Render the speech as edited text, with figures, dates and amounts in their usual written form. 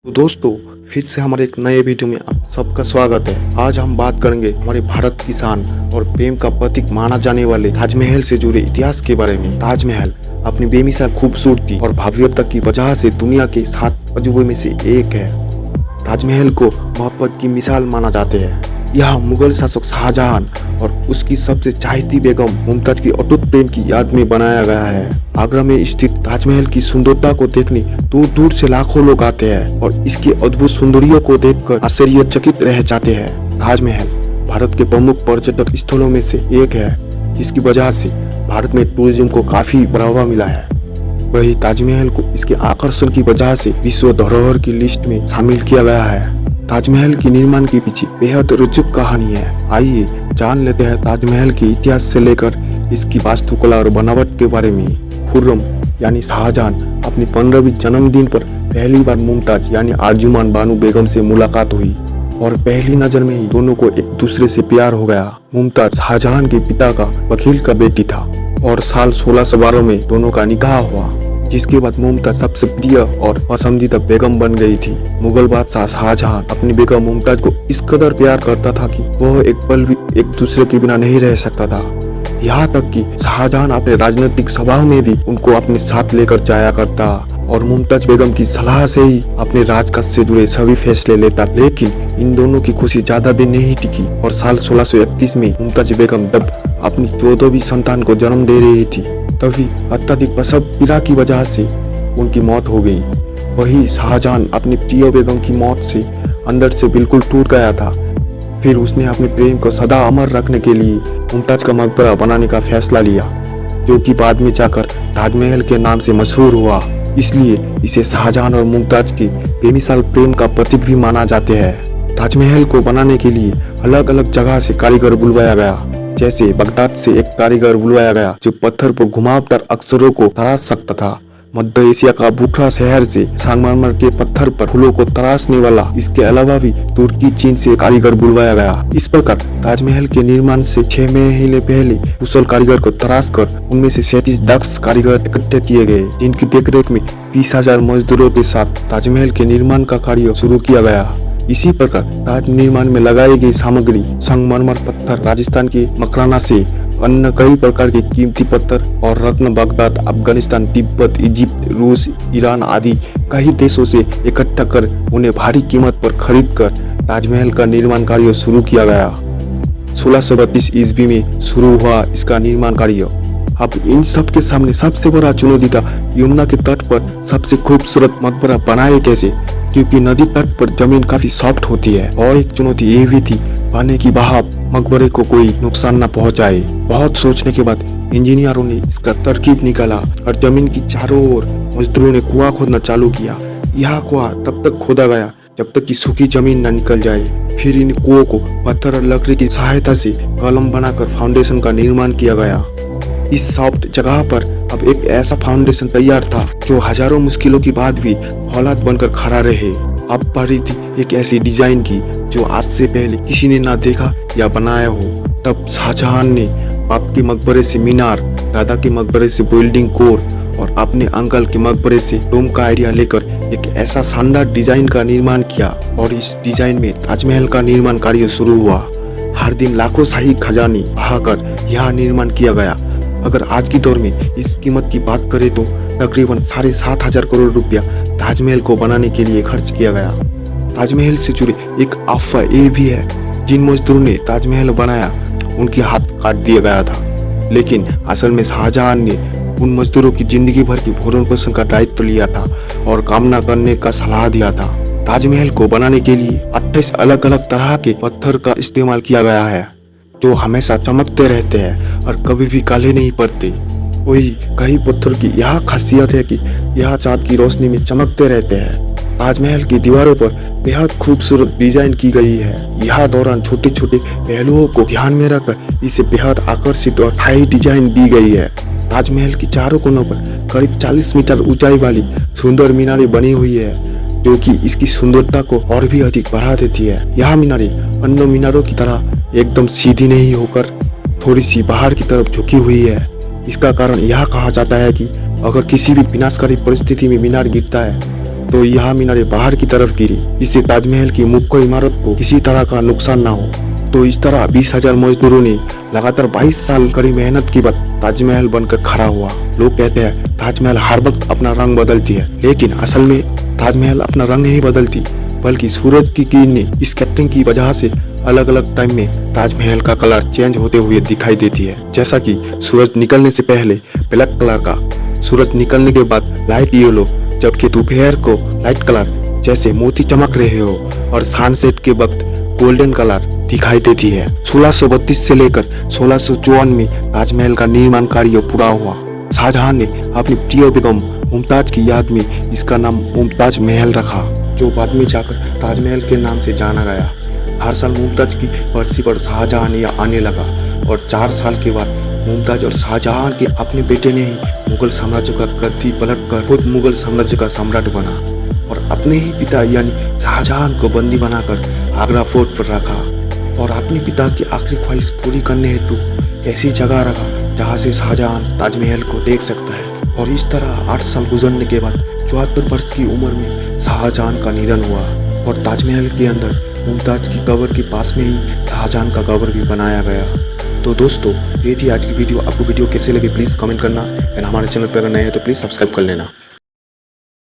तो दोस्तों फिर से हमारे एक नए वीडियो में आप सबका स्वागत है। आज हम बात करेंगे हमारे भारत की शान और प्रेम का प्रतीक माना जाने वाले ताजमहल से जुड़े इतिहास के बारे में। ताजमहल अपनी बेमिसाल खूबसूरती और भव्यता की वजह से दुनिया के 7 अजूबे में से एक है। ताजमहल को मोहब्बत की मिसाल माना जाते हैं। यह मुगल शासक शाहजहां और उसकी सबसे चाहती बेगम मुमताज की अटूट प्रेम की याद में बनाया गया है। आगरा में स्थित ताजमहल की सुंदरता को देखने दूर दूर से लाखों लोग आते हैं और इसकी अद्भुत सौंदर्य को देखकर आश्चर्यचकित रह जाते हैं। ताजमहल भारत के प्रमुख पर्यटक स्थलों में से एक है, जिसकी वजह से भारत में टूरिज्म को काफी बढ़ावा मिला है। वही ताजमहल को इसके आकर्षण की वजह से विश्व धरोहर की लिस्ट में शामिल किया गया है। ताजमहल के निर्माण के पीछे बेहद रोचक कहानी है। आइए जान लेते हैं ताजमहल के इतिहास से लेकर इसकी वास्तुकला और बनावट के बारे में। खुर्रम यानी शाहजहां अपनी 15वीं जन्मदिन पर पहली बार मुमताज यानी अर्जुमान बानो बेगम से मुलाकात हुई और पहली नजर में ही दोनों को एक दूसरे से प्यार हो गया। मुमताज शाहजहां के पिता का वकील का बेटी था और साल 1612 में दोनों का निकाह हुआ, जिसके बाद मुमताज सबसे प्रिय और पसंदीदा बेगम बन गई थी। मुगल बादशाह शाहजहां अपनी बेगम मुमताज को इस कदर प्यार करता था कि वह एक पल भी एक दूसरे के बिना नहीं रह सकता था। यहाँ तक कि शाहजहां अपने राजनीतिक सभाओं में भी उनको अपने साथ लेकर जाया करता और मुमताज बेगम की सलाह से ही अपने राजकाज से जुड़े सभी फैसले लेता। लेकिन इन दोनों की खुशी ज्यादा दिन नहीं टिकी और साल 1631 में मुमताज बेगम जब अपनी 14वीं संतान को जन्म दे रही थी, तभी अत्यधिक प्रसव पीड़ा की वजह से उनकी मौत हो गई। वही शाहजहां अपनी प्रिय बेगम की मौत से अंदर से बिल्कुल टूट गया था। फिर उसने अपने प्रेम को सदा अमर रखने के लिए मुमताज का मकबरा बनाने का फैसला लिया, जो कि बाद में जाकर ताजमहल के नाम से मशहूर हुआ। इसलिए इसे शाहजहां और मुमताज के बेमिसाल प्रेम का प्रतीक भी माना जाते हैं। ताजमहल को बनाने के लिए अलग अलग जगह से कारीगर बुलवाया गया। जैसे बगदाद से एक कारीगर बुलवाया गया जो पत्थर पर घुमावदार अक्षरों को तराश सकता था। मध्य एशिया का बुखरा शहर से संगमरमर के पत्थर पर फूलों को तराशने वाला, इसके अलावा भी तुर्की चीन से कारीगर बुलवाया गया। इस प्रकार ताजमहल के निर्माण से 6 महीने पहले कुशल कारीगर को तराश कर उनमें से 37 दक्ष कारीगर इकट्ठे किए गए, जिनकी देखरेख में 20,000 मजदूरों के साथ ताजमहल के निर्माण का कार्य शुरू किया गया। इसी प्रकार ताज निर्माण में लगाई गई सामग्री संगमरमर पत्थर, राजस्थान के मकराना से अन्य कई प्रकार के कीमती पत्थर और रत्न बगदाद, अफगानिस्तान, तिब्बत, इजिप्ट, रूस, ईरान आदि कई देशों से इकट्ठा कर उन्हें भारी कीमत पर खरीद कर ताजमहल का निर्माण कार्य शुरू किया गया। 1632 ईस्वी में शुरू हुआ इसका निर्माण कार्य। अब इन सब के सामने सबसे बड़ा चुनौती था यमुना के तट पर सबसे खूबसूरत मकबरा बनाए कैसे, क्योंकि नदी तट पर जमीन काफी सॉफ्ट होती है। और एक चुनौती ये भी थी पानी की बहाव मकबरे को कोई नुकसान न पहुंचाए। बहुत सोचने के बाद इंजीनियरों ने इसका तरकीब निकाला और जमीन की चारों ओर मजदूरों ने कुआं खोदना चालू किया। यह कुआं तब तक खोदा गया जब तक कि सूखी जमीन न निकल जाए। फिर इन कुओं को पत्थर और लकड़ी की सहायता से कॉलम बनाकर फाउंडेशन का निर्माण किया गया। इस सॉफ्ट जगह पर अब एक ऐसा फाउंडेशन तैयार था जो हजारों मुश्किलों के बाद भी फौलाद बनकर खड़ा रहे। अब पारी थी एक ऐसी डिजाइन की जो आज से पहले किसी ने ना देखा या बनाया हो। तब शाहजहां ने बाप के मकबरे से मीनार, दादा के मकबरे से बिल्डिंग कोर और अपने अंकल के मकबरे से डोम का आइडिया लेकर एक ऐसा शानदार डिजाइन का निर्माण किया और इस डिजाइन में ताजमहल का निर्माण कार्य शुरू हुआ। हर दिन लाखों शाही खजाने बहाकर यह निर्माण किया गया। अगर आज की दौर में इस कीमत की बात करें तो तकरीबन 7,500 करोड़ रुपया ताजमहल को बनाने के लिए खर्च किया गया। ताजमहल से जुड़े एक अफवाह ये भी है, जिन मजदूरों ने ताजमहल बनाया उनके हाथ काट दिया गया था, लेकिन असल में शाहजहां ने उन मजदूरों की जिंदगी भर की भरण पोषण का दायित्व लिया था और कामना करने का सलाह दिया था। ताजमहल को बनाने के लिए 28 अलग अलग तरह के पत्थर का इस्तेमाल किया गया है, जो हमेशा चमकते रहते हैं और कभी भी काले नहीं पड़ते। वही कई पत्थर की यह खासियत है कि यह चांद की रोशनी में चमकते रहते हैं। ताजमहल की दीवारों पर बेहद खूबसूरत डिजाइन की गई है। यह दौरान छोटे छोटे पहलुओं को ध्यान में रखकर इसे बेहद आकर्षित और स्थायी डिजाइन दी गई है। ताजमहल की चारों कोनों पर करीब 40 मीटर ऊंचाई वाली सुंदर मीनारें बनी हुई है, जो कि इसकी सुंदरता को और भी अधिक बढ़ा देती है। यह मीनारें अन्य मीनारों की तरह एकदम सीधी नहीं होकर थोड़ी सी बाहर की तरफ झुकी हुई है। इसका कारण यह कहा जाता है कि अगर किसी भी विनाशकारी परिस्थिति में मीनार गिरता है तो यह मीनारें बाहर की तरफ गिरी, इससे ताजमहल की मुख्य इमारत को किसी तरह का नुकसान न हो। तो इस तरह 20,000 मजदूरों ने लगातार 22 साल कड़ी मेहनत के बाद ताजमहल बनकर खड़ा हुआ। लोग कहते हैं ताजमहल हर वक्त अपना रंग बदलती है, लेकिन असल में ताजमहल अपना रंग नहीं बदलती, बल्कि सूरज की किरणें स्कैटरिंग की वजह से अलग अलग टाइम में ताजमहल का कलर चेंज होते हुए दिखाई देती है। जैसा कि सूरज निकलने से पहले ब्लैक कलर का, सूरज निकलने के बाद लाइट येलो, जबकि दोपहर को लाइट कलर जैसे मोती चमक रहे हो, और सनसेट के वक्त गोल्डन कलर दिखाई देती है। 1632 से लेकर 1654 में ताजमहल का निर्माण कार्य पूरा हुआ। शाहजहां ने अपनी प्रिय बेगम मुमताज की याद में इसका नाम मुमताज महल रखा, जो बाद में जाकर ताजमहल के नाम से जाना गया। हर साल मुमताज की बरसी पर शाहजहां ने आने लगा, और 4 साल के बाद मुमताज और शाहजहां के अपने बेटे ने ही मुगल साम्राज्य का गद्दी पलटकर खुद मुगल साम्राज्य का सम्राट बना, और अपने ही पिता यानी शाहजहां को बंदी बनाकर आगरा फोर्ट पर रखा, और अपने पिता की आखिरी ख्वाहिश पूरी करने हेतु ऐसी जगह रखा जहां से शाहजहां ताजमहल को देख सकता है। और इस तरह 8 साल गुजरने के बाद 74 वर्ष की उम्र में शाहजहां का निधन हुआ, और ताजमहल के अंदर मुमताज की कब्र के पास में ही शाहजहां का कब्र भी बनाया गया। तो दोस्तों, ये थी आज की वीडियो। आपको वीडियो कैसे लगे प्लीज़ कमेंट करना, एंड हमारे चैनल पर अगर नए हैं तो प्लीज़ सब्सक्राइब कर लेना।